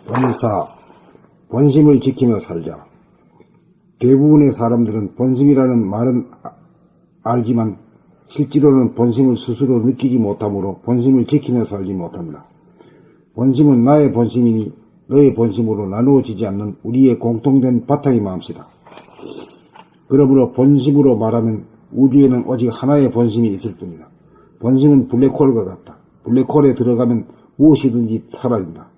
본사, 본심을 지키며 살자. 대부분의 사람들은 본심이라는 말은 알지만 실제로는 본심을 스스로 느끼지 못하므로 본심을 지키며 살지 못합니다. 본심은 나의 본심이니 너의 본심으로 나누어지지 않는 우리의 공통된 바탕이 마음이다. 그러므로 본심으로 말하면 우주에는 오직 하나의 본심이 있을 뿐이다. 본심은 블랙홀과 같다. 블랙홀에 들어가면 무엇이든지 사라진다.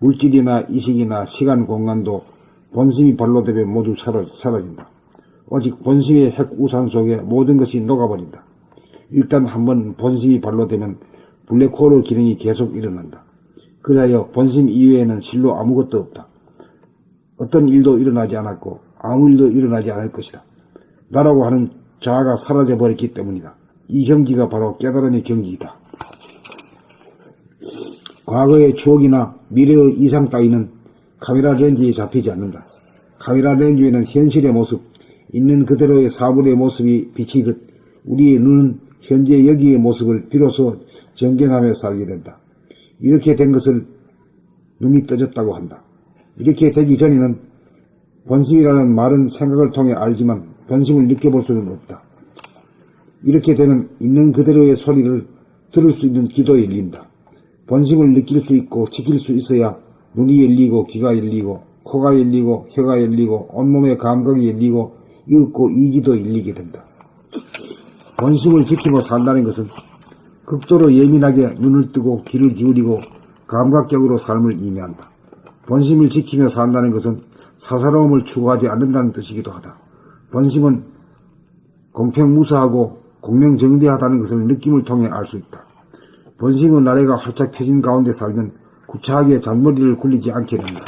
물질이나 이식이나 시간, 공간도 본심이 발로되면 모두 사라진다. 오직 본심의 핵우산 속에 모든 것이 녹아버린다. 일단 한번 본심이 발로되면 블랙홀의 기능이 계속 일어난다. 그리하여 본심 이외에는 실로 아무것도 없다. 어떤 일도 일어나지 않았고 아무 일도 일어나지 않을 것이다. 나라고 하는 자아가 사라져버렸기 때문이다. 이 경지가 바로 깨달음의 경지이다. 과거의 추억이나 미래의 이상 따위는 카메라 렌즈에 잡히지 않는다. 카메라 렌즈에는 현실의 모습, 있는 그대로의 사물의 모습이 비치듯 우리의 눈은 현재 여기의 모습을 비로소 정견하며 살게 된다. 이렇게 된 것을 눈이 떠졌다고 한다. 이렇게 되기 전에는 본심이라는 말은 생각을 통해 알지만 본심을 느껴볼 수는 없다. 이렇게 되면 있는 그대로의 소리를 들을 수 있는 귀도 열린다. 본심을 느낄 수 있고 지킬 수 있어야 눈이 열리고 귀가 열리고 코가 열리고 혀가 열리고 온몸의 감각이 열리고 이윽고 이지도 열리게 된다. 본심을 지키고 산다는 것은 극도로 예민하게 눈을 뜨고 귀를 기울이고 감각적으로 삶을 의미한다. 본심을 지키며 산다는 것은 사사로움을 추구하지 않는다는 뜻이기도 하다. 본심은 공평무사하고 공명정대하다는 것을 느낌을 통해 알 수 있다. 본심의 나래가 활짝 펴진 가운데 살면 구차하게 잔머리를 굴리지 않게 됩니다.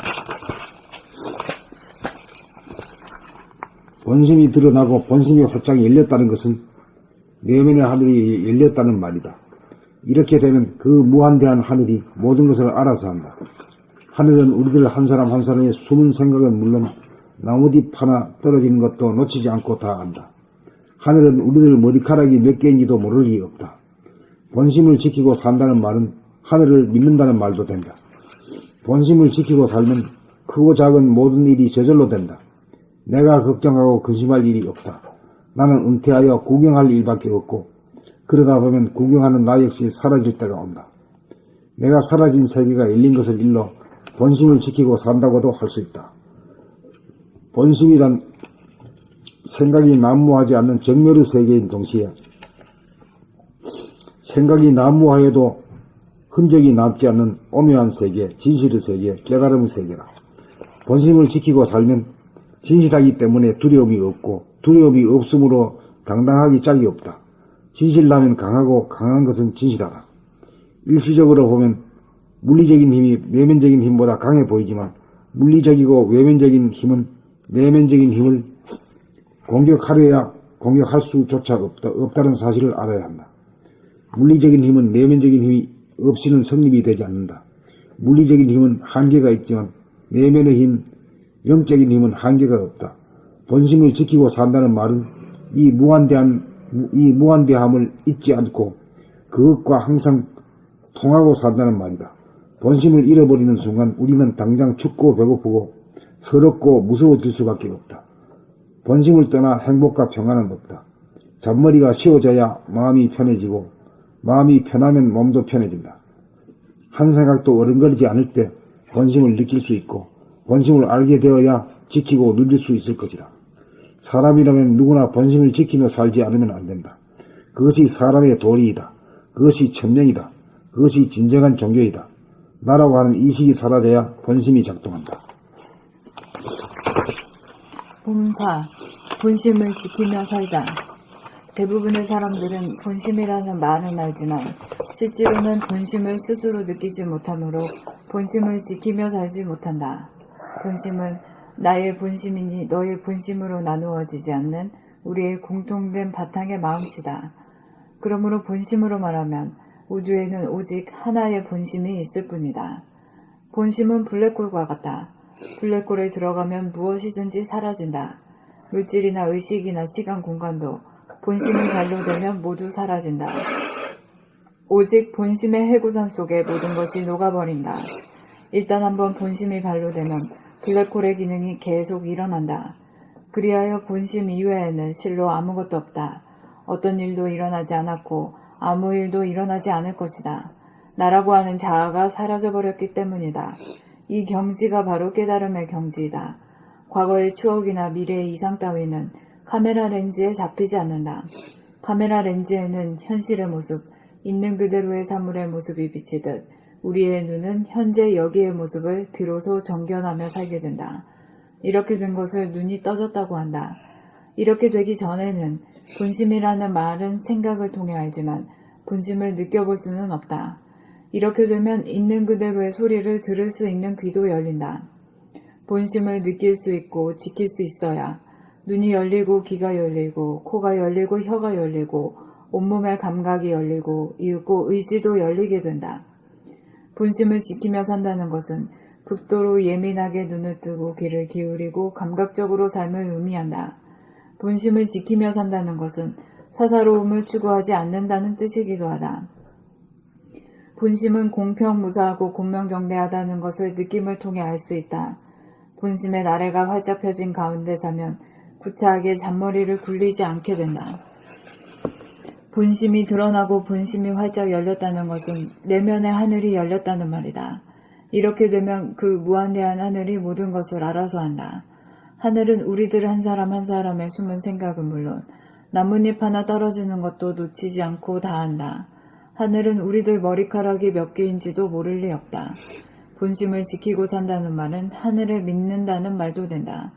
본심이 드러나고 본심이 활짝 열렸다는 것은 내면의 하늘이 열렸다는 말이다. 이렇게 되면 그 무한대한 하늘이 모든 것을 알아서 한다. 하늘은 우리들 한 사람 한 사람의 숨은 생각은 물론 나무잎 하나 떨어지는 것도 놓치지 않고 다 안다. 하늘은 우리들 머리카락이 몇 개인지도 모를 리 없다. 본심을 지키고 산다는 말은 하늘을 믿는다는 말도 된다. 본심을 지키고 살면 크고 작은 모든 일이 저절로 된다. 내가 걱정하고 근심할 일이 없다. 나는 은퇴하여 구경할 일밖에 없고 그러다 보면 구경하는 나 역시 사라질 때가 온다. 내가 사라진 세계가 열린 것을 일러 본심을 지키고 산다고도 할 수 있다. 본심이란 생각이 난무하지 않는 정멸의 세계인 동시에 생각이 난무하여도 흔적이 남지 않는 오묘한 세계, 진실의 세계, 깨달음의 세계라. 본심을 지키고 살면 진실하기 때문에 두려움이 없고 두려움이 없으므로 당당하기 짝이 없다. 진실라면 강하고 강한 것은 진실하다. 일시적으로 보면 물리적인 힘이 내면적인 힘보다 강해 보이지만 물리적이고 외면적인 힘은 내면적인 힘을 공격하려야 공격할 수조차 없다는 사실을 알아야 한다. 물리적인 힘은 내면적인 힘이 없이는 성립이 되지 않는다. 물리적인 힘은 한계가 있지만 내면의 힘, 영적인 힘은 한계가 없다. 본심을 지키고 산다는 말은 이 무한대함을 잊지 않고 그것과 항상 통하고 산다는 말이다. 본심을 잃어버리는 순간 우리는 당장 춥고 배고프고 서럽고 무서워질 수밖에 없다. 본심을 떠나 행복과 평안은 없다. 잔머리가 쉬워져야 마음이 편해지고 마음이 편하면 몸도 편해진다. 한 생각도 어른거리지 않을 때 본심을 느낄 수 있고 본심을 알게 되어야 지키고 누릴 수 있을 것이다. 사람이라면 누구나 본심을 지키며 살지 않으면 안 된다. 그것이 사람의 도리이다. 그것이 천명이다. 그것이 진정한 종교이다. 나라고 하는 이식이 사라져야 본심이 작동한다. 봄사, 본심을 지키며 살다. 대부분의 사람들은 본심이라는 말은 알지만 실제로는 본심을 스스로 느끼지 못하므로 본심을 지키며 살지 못한다. 본심은 나의 본심이니 너의 본심으로 나누어지지 않는 우리의 공통된 바탕의 마음이다. 그러므로 본심으로 말하면 우주에는 오직 하나의 본심이 있을 뿐이다. 본심은 블랙홀과 같다. 블랙홀에 들어가면 무엇이든지 사라진다. 물질이나 의식이나 시간, 공간도 본심이 발로되면 모두 사라진다. 오직 본심의 해구산 속에 모든 것이 녹아버린다. 일단 한번 본심이 발로되면 블랙홀의 기능이 계속 일어난다. 그리하여 본심 이외에는 실로 아무것도 없다. 어떤 일도 일어나지 않았고 아무 일도 일어나지 않을 것이다. 나라고 하는 자아가 사라져버렸기 때문이다. 이 경지가 바로 깨달음의 경지이다. 과거의 추억이나 미래의 이상 따위는 카메라 렌즈에 잡히지 않는다. 카메라 렌즈에는 현실의 모습, 있는 그대로의 사물의 모습이 비치듯 우리의 눈은 현재 여기의 모습을 비로소 정견하며 살게 된다. 이렇게 된 것을 눈이 떠졌다고 한다. 이렇게 되기 전에는 본심이라는 말은 생각을 통해 알지만 본심을 느껴볼 수는 없다. 이렇게 되면 있는 그대로의 소리를 들을 수 있는 귀도 열린다. 본심을 느낄 수 있고 지킬 수 있어야 눈이 열리고 귀가 열리고 코가 열리고 혀가 열리고 온몸의 감각이 열리고 이윽고 의지도 열리게 된다. 본심을 지키며 산다는 것은 극도로 예민하게 눈을 뜨고 귀를 기울이고 감각적으로 삶을 의미한다. 본심을 지키며 산다는 것은 사사로움을 추구하지 않는다는 뜻이기도 하다. 본심은 공평무사하고 공명정대하다는 것을 느낌을 통해 알 수 있다. 본심의 나래가 활짝 펴진 가운데 사면 구차하게 잔머리를 굴리지 않게 된다. 본심이 드러나고 본심이 활짝 열렸다는 것은 내면의 하늘이 열렸다는 말이다. 이렇게 되면 그 무한대한 하늘이 모든 것을 알아서 한다. 하늘은 우리들 한 사람 한 사람의 숨은 생각은 물론 나뭇잎 하나 떨어지는 것도 놓치지 않고 다 한다. 하늘은 우리들 머리카락이 몇 개인지도 모를 리 없다. 본심을 지키고 산다는 말은 하늘을 믿는다는 말도 된다.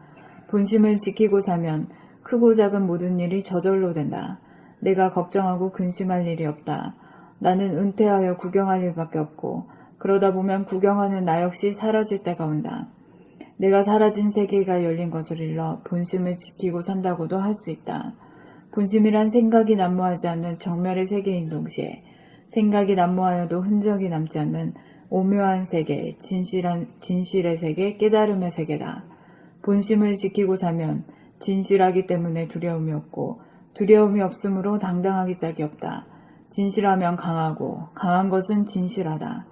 본심을 지키고 사면 크고 작은 모든 일이 저절로 된다. 내가 걱정하고 근심할 일이 없다. 나는 은퇴하여 구경할 일밖에 없고 그러다 보면 구경하는 나 역시 사라질 때가 온다. 내가 사라진 세계가 열린 것을 일러 본심을 지키고 산다고도 할 수 있다. 본심이란 생각이 난무하지 않는 정멸의 세계인 동시에 생각이 난무하여도 흔적이 남지 않는 오묘한 세계, 진실의 세계, 깨달음의 세계다. 본심을 지키고 사면 진실하기 때문에 두려움이 없고 두려움이 없으므로 당당하기 짝이 없다. 진실하면 강하고 강한 것은 진실하다.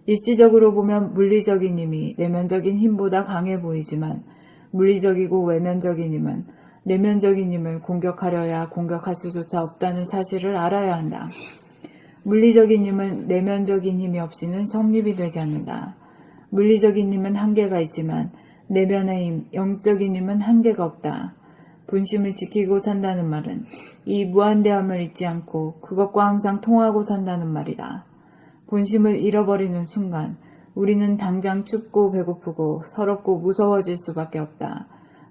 일시적으로 보면 물리적인 힘이 내면적인 힘보다 강해 보이지만 물리적이고 외면적인 힘은 내면적인 힘을 공격하려야 공격할 수조차 없다는 사실을 알아야 한다. 물리적인 힘은 내면적인 힘이 없이는 성립이 되지 않는다. 물리적인 힘은 한계가 있지만 내면의 힘, 영적인 힘은 한계가 없다. 본심을 지키고 산다는 말은 이 무한대함을 잊지 않고 그것과 항상 통하고 산다는 말이다. 본심을 잃어버리는 순간 우리는 당장 춥고 배고프고 서럽고 무서워질 수밖에 없다.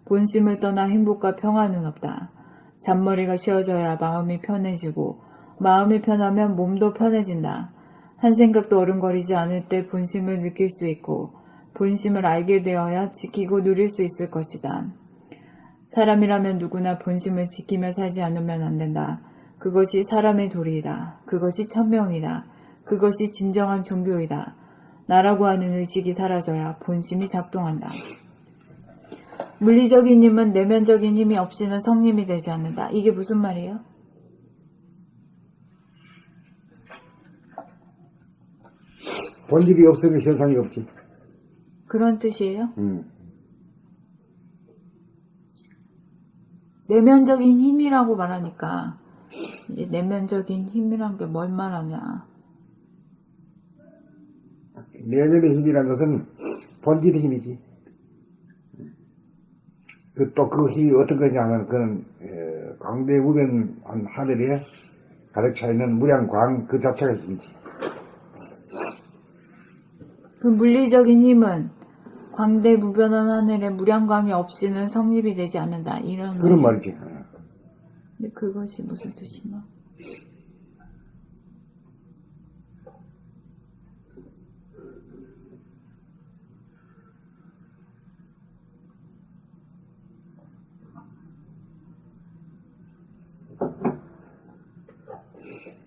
본심을 떠나 행복과 평안은 없다. 잔머리가 쉬어져야 마음이 편해지고 마음이 편하면 몸도 편해진다. 한 생각도 어른거리지 않을 때 본심을 느낄 수 있고 본심을 알게 되어야 지키고 누릴 수 있을 것이다. 사람이라면 누구나 본심을 지키며 살지 않으면 안 된다. 그것이 사람의 도리이다. 그것이 천명이다. 그것이 진정한 종교이다. 나라고 하는 의식이 사라져야 본심이 작동한다. 물리적인 힘은 내면적인 힘이 없이는 성님이 되지 않는다. 이게 무슨 말이에요? 본질이 없으면 현상이 없지. 그런 뜻이에요? 내면적인 힘이라고 말하니까 이제 내면적인 힘이란 게 뭘 말하냐. 내면의 힘이라는 것은 본질의 힘이지. 또 그 힘이 어떤 거냐면 그는 광대무변한 하늘에 가득 차있는 무량광 그 자체가 힘이지. 그 물리적인 힘은 광대무변한 하늘에 무량광이 없이는 성립이 되지 않는다. 이런 그런 말이지. 근데 그것이 무슨 뜻인가?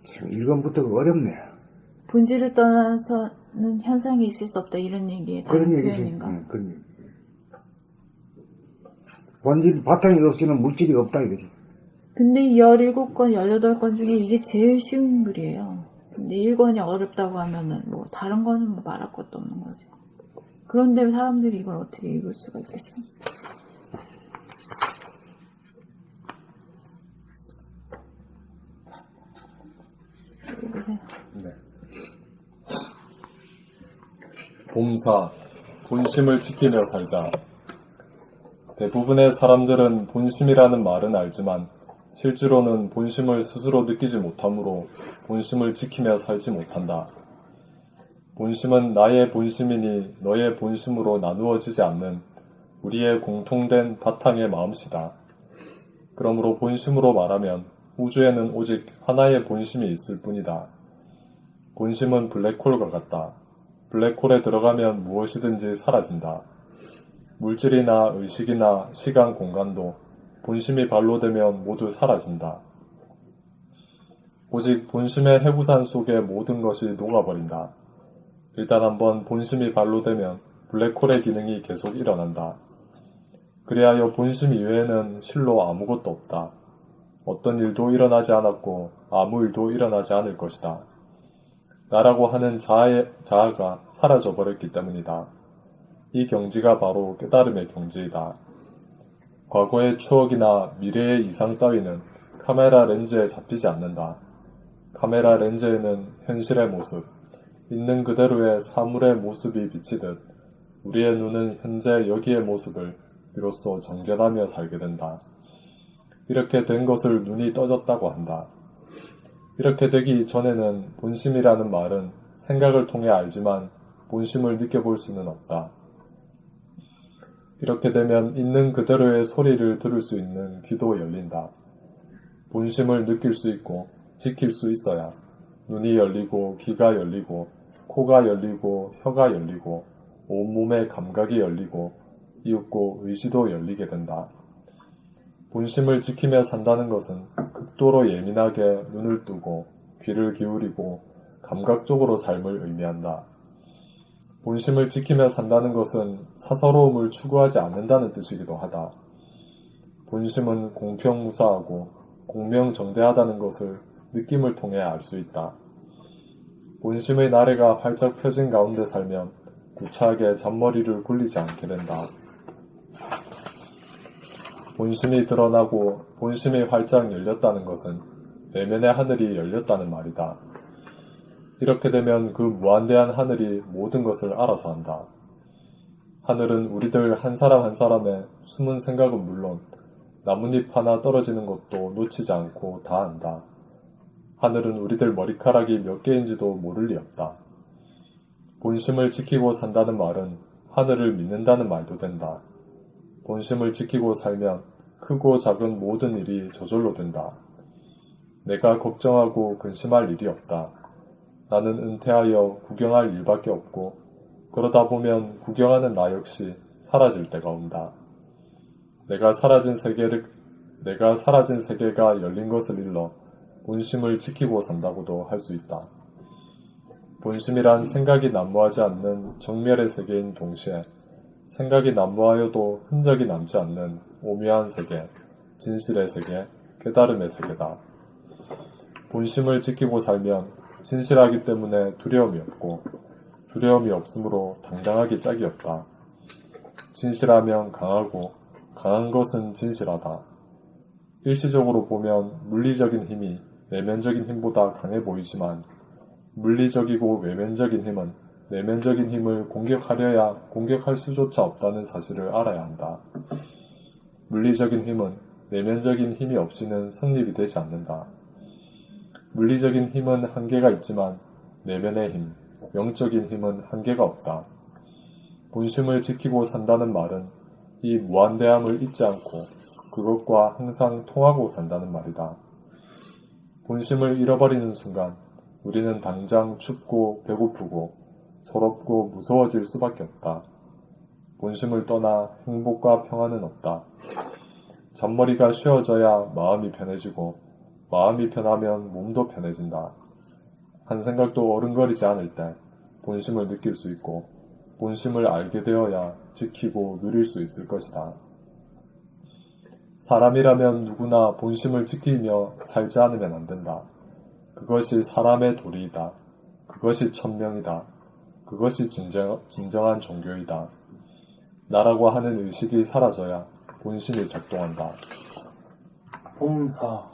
참 일권부터가 어렵네. 본질을 떠나서는 현상이 있을 수 없다. 이런 얘기에 다른 그런 얘기지. 표현인가? 그런 얘기. 본질 바탕이 없이는 물질이 없다 이거지. 근데 17권, 18권 중에 이게 제일 쉬운 글이에요. 근데 1권이 어렵다고 하면은 뭐 다른 거는 뭐 말할 것도 없는 거지. 그런데 사람들이 이걸 어떻게 읽을 수가 있겠어? 읽으세요. 네. 봄사, 본심을 지키며 살자. 대부분의 사람들은 본심이라는 말은 알지만 실제로는 본심을 스스로 느끼지 못하므로 본심을 지키며 살지 못한다. 본심은 나의 본심이니 너의 본심으로 나누어지지 않는 우리의 공통된 바탕의 마음씨다. 그러므로 본심으로 말하면 우주에는 오직 하나의 본심이 있을 뿐이다. 본심은 블랙홀과 같다. 블랙홀에 들어가면 무엇이든지 사라진다. 물질이나 의식이나 시간, 공간도 본심이 발로되면 모두 사라진다. 오직 본심의 해구산 속의 모든 것이 녹아버린다. 일단 한번 본심이 발로되면 블랙홀의 기능이 계속 일어난다. 그리하여 본심 이외에는 실로 아무것도 없다. 어떤 일도 일어나지 않았고 아무 일도 일어나지 않을 것이다. 나라고 하는 자아가 사라져 버렸기 때문이다. 이 경지가 바로 깨달음의 경지이다. 과거의 추억이나 미래의 이상 따위는 카메라 렌즈에 잡히지 않는다. 카메라 렌즈에는 현실의 모습, 있는 그대로의 사물의 모습이 비치듯 우리의 눈은 현재 여기의 모습을 비로소 정견하며 살게 된다. 이렇게 된 것을 눈이 떠졌다고 한다. 이렇게 되기 전에는 본심이라는 말은 생각을 통해 알지만 본심을 느껴볼 수는 없다. 이렇게 되면 있는 그대로의 소리를 들을 수 있는 귀도 열린다. 본심을 느낄 수 있고 지킬 수 있어야 눈이 열리고 귀가 열리고 코가 열리고 혀가 열리고 온몸의 감각이 열리고 이윽고 의지도 열리게 된다. 본심을 지키며 산다는 것은 극도로 예민하게 눈을 뜨고 귀를 기울이고 감각적으로 삶을 의미한다. 본심을 지키며 산다는 것은 사서로움을 추구하지 않는다는 뜻이기도 하다. 본심은 공평무사하고 공명정대하다는 것을 느낌을 통해 알 수 있다. 본심의 나래가 활짝 펴진 가운데 살면 구차하게 잔머리를 굴리지 않게 된다. 본심이 드러나고 본심이 활짝 열렸다는 것은 내면의 하늘이 열렸다는 말이다. 이렇게 되면 그 무한대한 하늘이 모든 것을 알아서 한다. 하늘은 우리들 한 사람 한 사람의 숨은 생각은 물론 나뭇잎 하나 떨어지는 것도 놓치지 않고 다 안다. 하늘은 우리들 머리카락이 몇 개인지도 모를 리 없다. 본심을 지키고 산다는 말은 하늘을 믿는다는 말도 된다. 본심을 지키고 살면 크고 작은 모든 일이 저절로 된다. 내가 걱정하고 근심할 일이 없다. 나는 은퇴하여 구경할 일밖에 없고 그러다 보면 구경하는 나 역시 사라질 때가 온다. 내가 사라진 세계가 열린 것을 일러 본심을 지키고 산다고도 할 수 있다. 본심이란 생각이 난무하지 않는 정멸의 세계인 동시에 생각이 난무하여도 흔적이 남지 않는 오묘한 세계, 진실의 세계, 깨달음의 세계다. 본심을 지키고 살면 진실하기 때문에 두려움이 없고 두려움이 없으므로 당당하기 짝이 없다. 진실하면 강하고 강한 것은 진실하다. 일시적으로 보면 물리적인 힘이 내면적인 힘보다 강해 보이지만 물리적이고 외면적인 힘은 내면적인 힘을 공격하려야 공격할 수조차 없다는 사실을 알아야 한다. 물리적인 힘은 내면적인 힘이 없이는 성립이 되지 않는다. 물리적인 힘은 한계가 있지만 내면의 힘, 영적인 힘은 한계가 없다. 본심을 지키고 산다는 말은 이 무한대함을 잊지 않고 그것과 항상 통하고 산다는 말이다. 본심을 잃어버리는 순간 우리는 당장 춥고 배고프고 서럽고 무서워질 수밖에 없다. 본심을 떠나 행복과 평안은 없다. 잔머리가 쉬어져야 마음이 편해지고 마음이 편하면 몸도 편해진다. 한 생각도 어른거리지 않을 때 본심을 느낄 수 있고 본심을 알게 되어야 지키고 누릴 수 있을 것이다. 사람이라면 누구나 본심을 지키며 살지 않으면 안 된다. 그것이 사람의 도리이다. 그것이 천명이다. 그것이 진정한 종교이다. 나라고 하는 의식이 사라져야 본심이 작동한다. 봄사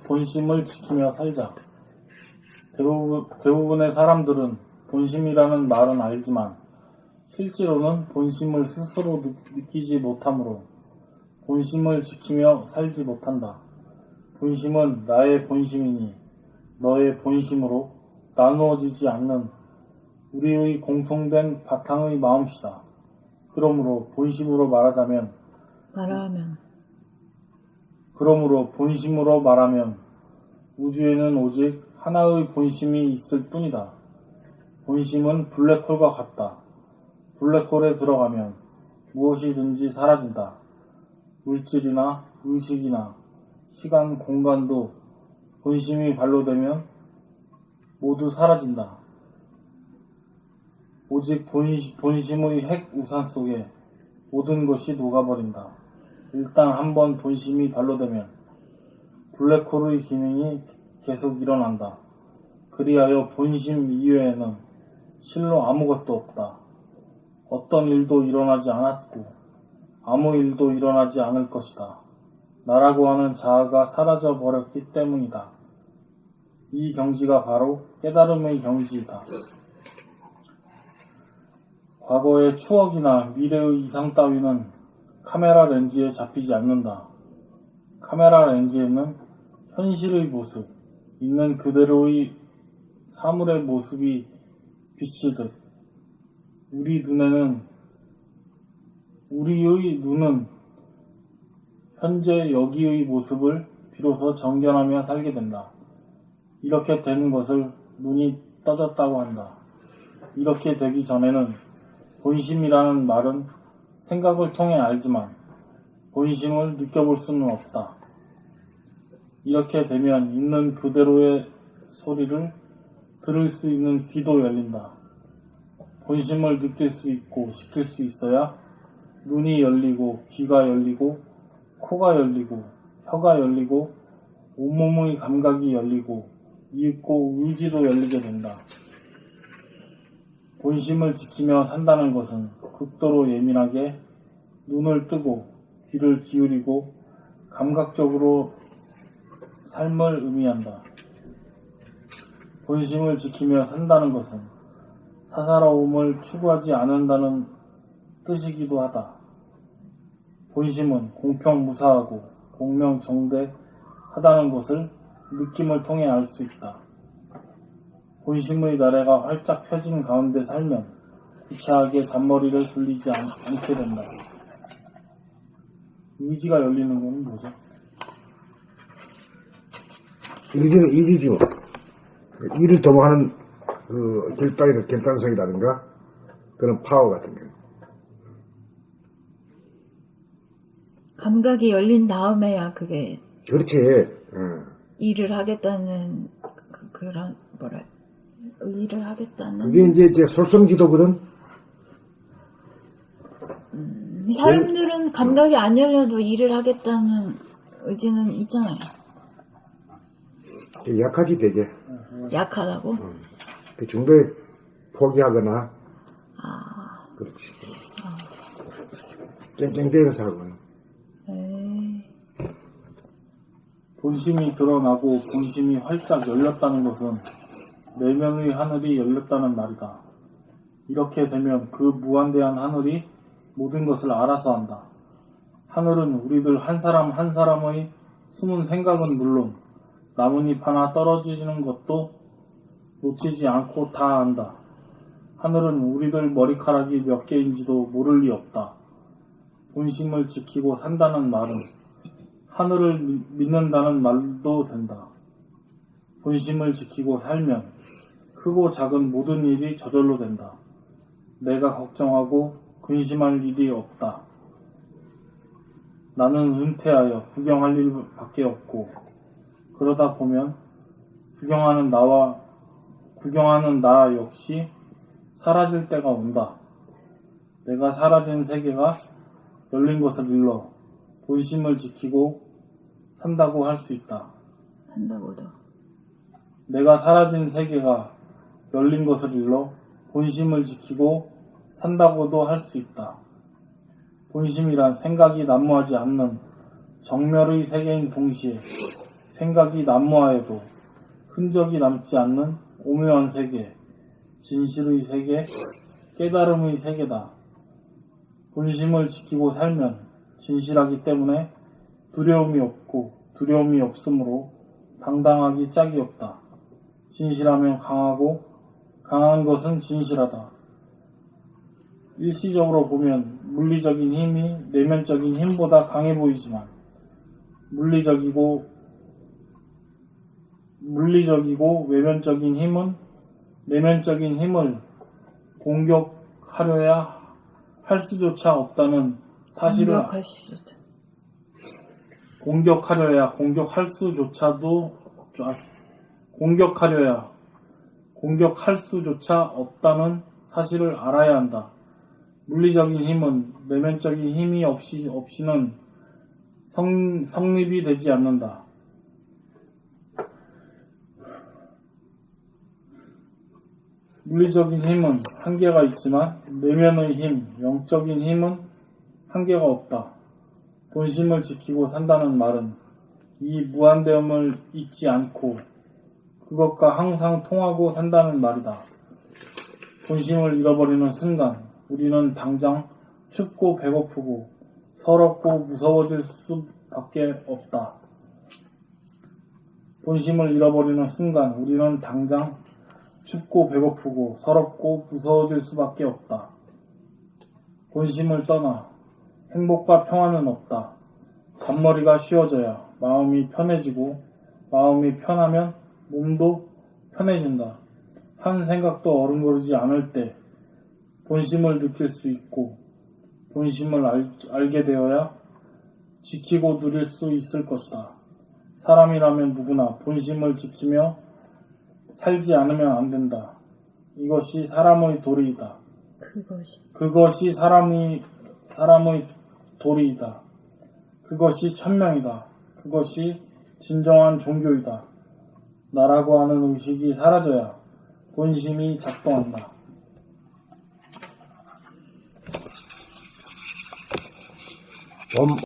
본심을 지키며 살자. 대부분의 사람들은 본심이라는 말은 알지만 실제로는 본심을 스스로 느끼지 못하므로 본심을 지키며 살지 못한다. 본심은 나의 본심이니 너의 본심으로 나누어지지 않는 우리의 공통된 바탕의 마음이다. 그러므로 본심으로 말하면 우주에는 오직 하나의 본심이 있을 뿐이다. 본심은 블랙홀과 같다. 블랙홀에 들어가면 무엇이든지 사라진다. 물질이나 의식이나 시간, 공간도 본심이 발로되면 모두 사라진다. 오직 본심의 핵 우산 속에 모든 것이 녹아버린다. 일단 한번 본심이 발로되면 블랙홀의 기능이 계속 일어난다. 그리하여 본심 이외에는 실로 아무것도 없다. 어떤 일도 일어나지 않았고 아무 일도 일어나지 않을 것이다. 나라고 하는 자아가 사라져 버렸기 때문이다. 이 경지가 바로 깨달음의 경지이다. 과거의 추억이나 미래의 이상 따위는 카메라 렌즈에 잡히지 않는다. 카메라 렌즈에는 현실의 모습, 있는 그대로의 사물의 모습이 비치듯 우리의 눈은 현재 여기의 모습을 비로소 정견하며 살게 된다. 이렇게 되는 것을 눈이 떠졌다고 한다. 이렇게 되기 전에는 본심이라는 말은 생각을 통해 알지만 본심을 느껴볼 수는 없다. 이렇게 되면 있는 그대로의 소리를 들을 수 있는 귀도 열린다. 본심을 느낄 수 있고 지킬 수 있어야 눈이 열리고 귀가 열리고 코가 열리고 혀가 열리고 온몸의 감각이 열리고 이윽고 의지도 열리게 된다. 본심을 지키며 산다는 것은 극도로 예민하게 눈을 뜨고 귀를 기울이고 감각적으로 삶을 의미한다. 본심을 지키며 산다는 것은 사사로움을 추구하지 않는다는 뜻이기도 하다. 본심은 공평무사하고 공명정대하다는 것을 느낌을 통해 알 수 있다. 본심의 나래가 활짝 펴진 가운데 살면 구차하게 잔머리를 굴리지 않게 된다. 의지가 열리는 건 뭐죠? 의지는 일이죠. 일을 도모하는 그 결단성이라든가 그런 파워 같은 거. 감각이 열린 다음에야 그게 그렇지. 일을 하겠다는 일을 하겠다는 그게 이제 솔성지도거든. 사람들은 감각이 안 열려도 일을 하겠다는 의지는 있잖아요. 약하지 되게. 약하다고? 그 중도에 포기하거나. 그렇지. 땡땡대면서 하고. 본심이 드러나고 본심이 활짝 열렸다는 것은 내면의 하늘이 열렸다는 말이다. 이렇게 되면 그 무한대한 하늘이 모든 것을 알아서 한다. 하늘은 우리들 한 사람 한 사람의 숨은 생각은 물론 나뭇잎 하나 떨어지는 것도 놓치지 않고 다 안다. 하늘은 우리들 머리카락이 몇 개인지도 모를 리 없다. 본심을 지키고 산다는 말은 하늘을 믿는다는 말도 된다. 본심을 지키고 살면 크고 작은 모든 일이 저절로 된다. 내가 걱정하고 근심할 일이 없다. 나는 은퇴하여 구경할 일밖에 없고 그러다 보면 구경하는 나 역시 사라질 때가 온다. 내가 사라진 세계가 열린 것을 일러 본심을 지키고 산다고 할 수 있다. 한다고도. 내가 사라진 세계가 열린 것을 일러 본심을 지키고 산다고도 할 수 있다. 본심이란 생각이 난무하지 않는 정멸의 세계인 동시에 생각이 난무하여도 흔적이 남지 않는 오묘한 세계, 진실의 세계, 깨달음의 세계다. 본심을 지키고 살면 진실하기 때문에 두려움이 없고 두려움이 없으므로 당당하기 짝이 없다. 진실하면 강하고 강한 것은 진실하다. 일시적으로 보면 물리적인 힘이 내면적인 힘보다 강해 보이지만 물리적이고 외면적인 힘은 내면적인 힘을 공격하려야 할 수조차 없다는 사실을 공격할 수조차 없다는 사실을 알아야 한다. 물리적인 힘은 내면적인 힘이 없이는 성립이 되지 않는다. 물리적인 힘은 한계가 있지만 내면의 힘, 영적인 힘은 한계가 없다. 본심을 지키고 산다는 말은 이 무한대음을 잊지 않고 그것과 항상 통하고 산다는 말이다. 본심을 잃어버리는 순간 우리는 당장 춥고 배고프고 서럽고 무서워질 수밖에 없다. 본심을 잃어버리는 순간 우리는 당장 춥고 배고프고 서럽고 무서워질 수밖에 없다. 본심을 떠나 행복과 평안은 없다. 잔머리가 쉬워져야 마음이 편해지고 마음이 편하면 몸도 편해진다. 한 생각도 어른거리지 않을 때 본심을 느낄 수 있고 본심을 알게 되어야 지키고 누릴 수 있을 것이다. 사람이라면 누구나 본심을 지키며 살지 않으면 안 된다. 이것이 사람의 도리이다. 그것이 사람의 도리이다. 그것이 천명이다. 그것이 진정한 종교이다. 나라고 하는 의식이 사라져야 본심이 작동한다.